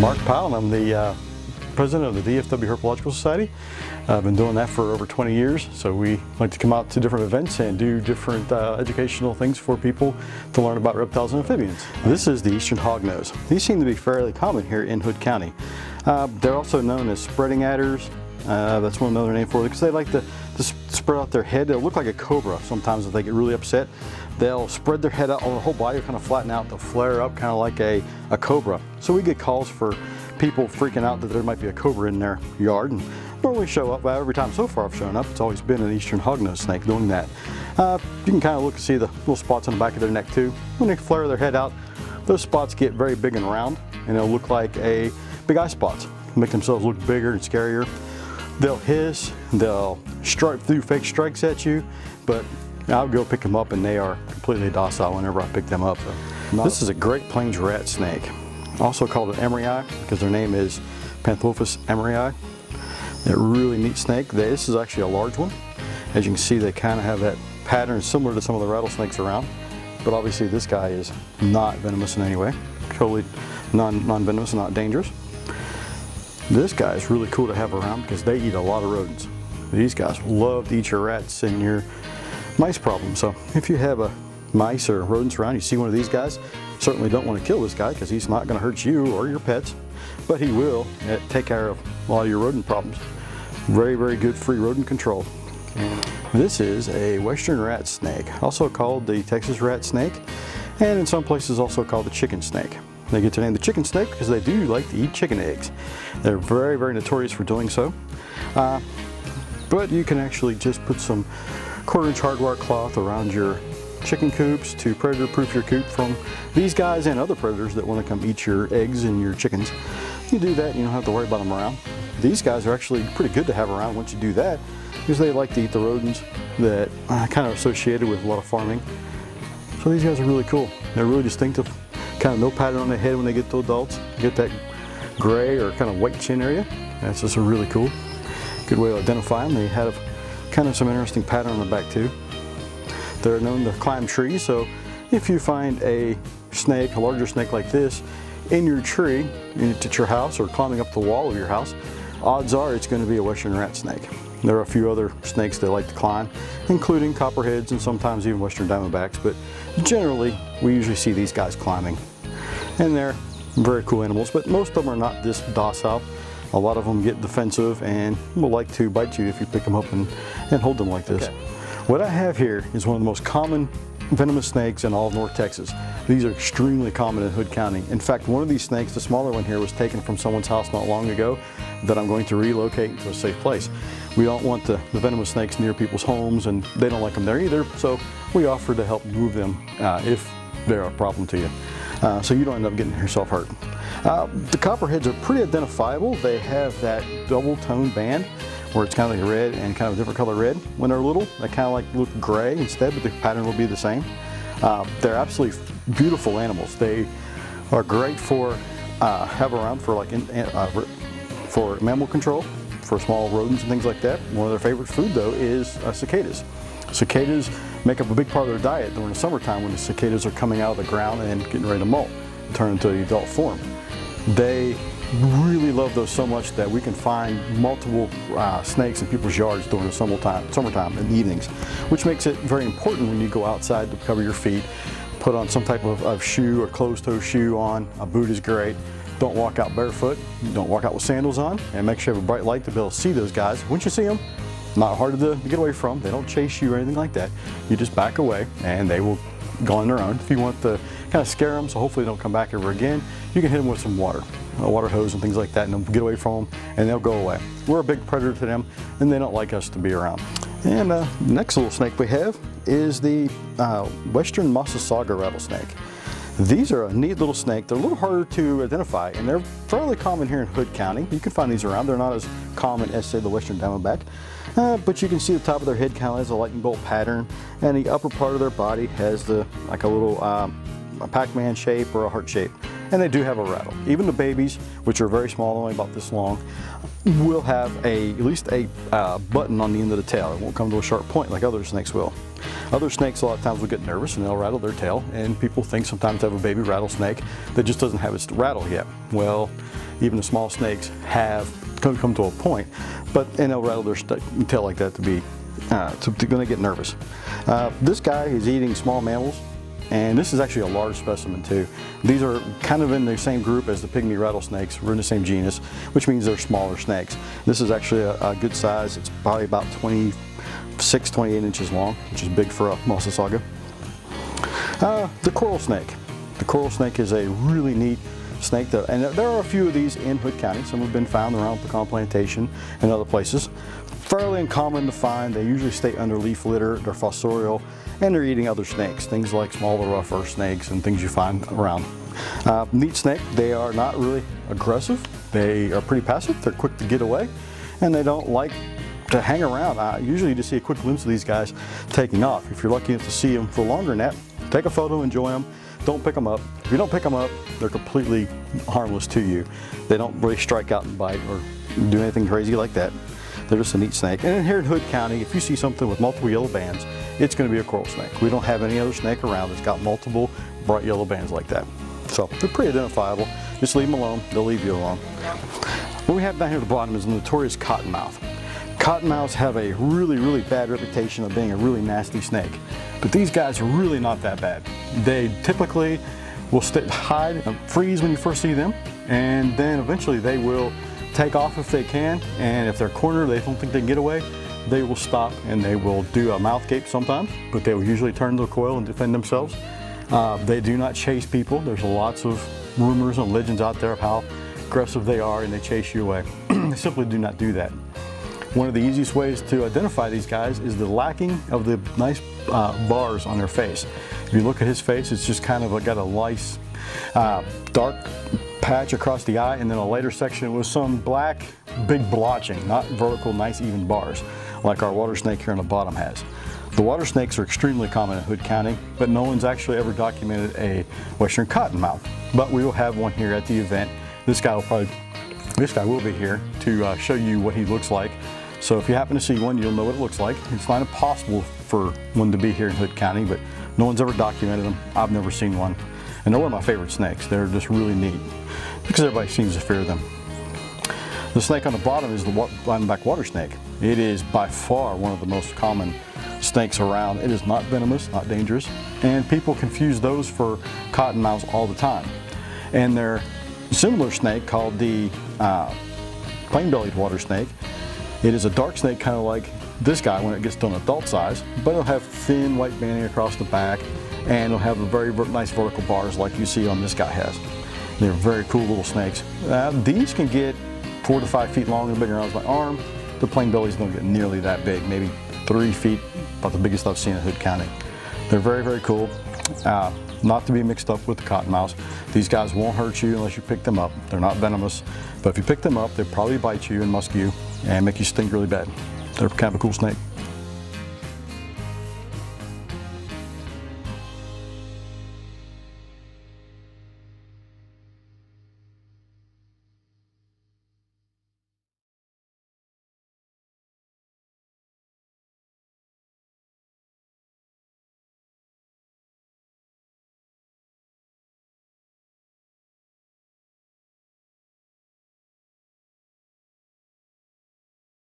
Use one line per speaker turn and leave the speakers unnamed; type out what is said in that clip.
Mark Powell, and I'm the president of the DFW Herpetological Society. I've been doing that for over 20 years, so we like to come out to different events and do different educational things for people to learn about reptiles and amphibians. This is the eastern hognose. These seem to be fairly common here in Hood County. They're also known as spreading adders. That's another name for it, because they like to spread out their head. They'll look like a cobra sometimes if they get really upset. They'll spread their head out, their whole body will kind of flatten out. They'll flare up kind of like a cobra. So we get calls for people freaking out that there might be a cobra in their yard, and normally show up. Every time so far I've shown up, it's always been an eastern hognose snake doing that. You can kind of look and see the little spots on the back of their neck too. When they flare their head out, those spots get very big and round, and they'll look like a big eye spots, make themselves look bigger and scarier. They'll hiss, they'll do fake strikes at you, but I'll go pick them up and they are completely docile whenever I pick them up. This is a Great Plains rat snake, also called an emery-eye because their name is Panthophis emery-eye. They're a really neat snake. This is actually a large one. As you can see, they kind of have that pattern similar to some of the rattlesnakes around, but obviously this guy is not venomous in any way, totally non-venomous, not dangerous. This guy is really cool to have around because they eat a lot of rodents. These guys love to eat your rats and your mice problem. So if you have mice or rodents around, you see one of these guys, certainly don't want to kill this guy because he's not going to hurt you or your pets, but he will take care of a lot of your rodent problems. Very, very good free rodent control. And this is a western rat snake, also called the Texas rat snake, and in some places also called the chicken snake. They get to name the chicken snake because they do like to eat chicken eggs. They're very, very notorious for doing so. But you can actually just put some 1/4-inch hardwire cloth around your chicken coops to predator-proof your coop from these guys and other predators that want to come eat your eggs and your chickens. You do that, you don't have to worry about them around. These guys are actually pretty good to have around once you do that, because they like to eat the rodents that are kind of associated with a lot of farming. So these guys are really cool. They're really distinctive. Kind of no pattern on the head when they get to adults. You get that gray or kind of white chin area. That's just a really cool, good way to identify them. They have kind of some interesting pattern on the back too. They're known to climb trees, so if you find a snake, a larger snake like this, in your tree, at your house or climbing up the wall of your house, odds are it's going to be a western rat snake. There are a few other snakes that like to climb, including copperheads and sometimes even western diamondbacks, but generally we usually see these guys climbing. And they're very cool animals, but most of them are not this docile. A lot of them get defensive and will like to bite you if you pick them up and hold them like this. Okay. What I have here is one of the most common venomous snakes in all of North Texas. These are extremely common in Hood County. In fact, one of these snakes, the smaller one here, was taken from someone's house not long ago that I'm going to relocate to a safe place. We don't want the venomous snakes near people's homes, and they don't like them there either, so we offer to help move them if they're a problem to you. So you don't end up getting yourself hurt. The copperheads are pretty identifiable. They have that double tone band where it's kind of like red and kind of a different color red. When they're little, they kind of like look gray instead, but the pattern will be the same. They're absolutely beautiful animals. They are great for have around for like for mammal control, for small rodents and things like that. One of their favorite food though is cicadas. Cicadas make up a big part of their diet during the summertime when the cicadas are coming out of the ground and getting ready to molt and turn into the adult form. They really love those so much that we can find multiple snakes in people's yards during the summertime in the evenings, which makes it very important when you go outside to cover your feet. Put on some type of shoe or closed-toe shoe on. A boot is great. Don't walk out barefoot. Don't walk out with sandals on, and make sure you have a bright light to be able to see those guys. Once you see them, not hard to get away from. They don't chase you or anything like that. You just back away and they will go on their own. If you want to kind of scare them so hopefully they don't come back ever again, you can hit them with some water, a water hose and things like that, and they'll get away from them and they'll go away. We're a big predator to them and they don't like us to be around. And the next little snake we have is the western Massasauga rattlesnake. These are a neat little snake. They're a little harder to identify, and they're fairly common here in Hood County. You can find these around. They're not as common as, say, the western diamondback, but you can see the top of their head kind of has a lightning bolt pattern, and the upper part of their body has like a little a Pac-Man shape or a heart shape, and they do have a rattle. Even the babies, which are very small, only about this long, will have at least a button on the end of the tail. It won't come to a sharp point like other snakes will. Other snakes a lot of times will get nervous and they'll rattle their tail, and people think sometimes they have a baby rattlesnake that just doesn't have its rattle yet. Well, even the small snakes have come to a point, and they'll rattle their tail like that to be going to get nervous. This guy is eating small mammals, and this is actually a large specimen too. These are kind of in the same group as the pygmy rattlesnakes. We're in the same genus, which means they're smaller snakes. This is actually a good size. It's probably about 26, 28 inches long, which is big for a Massasauga. The coral snake. The coral snake is a really neat snake, and there are a few of these in Hood County. Some have been found around Pecan Plantation and other places. Fairly uncommon to find. They usually stay under leaf litter, they're fossorial, and they're eating other snakes, things like smaller rough earth snakes and things you find around. Neat snake. They are not really aggressive. They are pretty passive. They're quick to get away, and they don't like to hang around. Usually you just see a quick glimpse of these guys taking off. If you're lucky enough to see them for longer than that, take a photo, enjoy them. Don't pick them up. If you don't pick them up, they're completely harmless to you. They don't really strike out and bite or do anything crazy like that. They're just a neat snake. And here in Hood County, if you see something with multiple yellow bands, it's going to be a coral snake. We don't have any other snake around that's got multiple bright yellow bands like that. So they're pretty identifiable. Just leave them alone. They'll leave you alone. What we have down here at the bottom is the notorious cottonmouth. Cottonmouths have a really, really bad reputation of being a really nasty snake. But these guys are really not that bad. They typically will hide and freeze when you first see them, and then eventually they will take off if they can, and if they're cornered, they don't think they can get away, they will stop and they will do a mouth gape sometimes, but they will usually turn their coil and defend themselves. They do not chase people. There's lots of rumors and legends out there of how aggressive they are and they chase you away. They simply do not do that. One of the easiest ways to identify these guys is the lacking of the nice bars on their face. If you look at his face, it's just kind of got a nice dark patch across the eye, and then a later section with some black big blotching, not vertical nice even bars like our water snake here on the bottom has. The water snakes are extremely common in Hood County, but no one's actually ever documented a western cottonmouth. But we will have one here at the event. This guy will be here to show you what he looks like. So if you happen to see one, you'll know what it looks like. It's not impossible for one to be here in Hood County, but no one's ever documented them. I've never seen one. And they're one of my favorite snakes. They're just really neat because everybody seems to fear them. The snake on the bottom is the diamondback water snake. It is by far one of the most common snakes around. It is not venomous, not dangerous, and people confuse those for cottonmouths all the time. And their similar snake called the plain-bellied water snake. It is a dark snake, kind of like this guy when it gets to an adult size, but it'll have thin white banding across the back, and it'll have a very nice vertical bars like you see on this guy has. They're very cool little snakes. These can get 4 to 5 feet long, as big around my arm. The plain bellies don't get nearly that big, maybe 3 feet, about the biggest I've seen in Hood County. They're very, very cool. Not to be mixed up with the cottonmouths. These guys won't hurt you unless you pick them up. They're not venomous, but if you pick them up, they'll probably bite you and musk you and make you stink really bad. They're kind of a cool snake.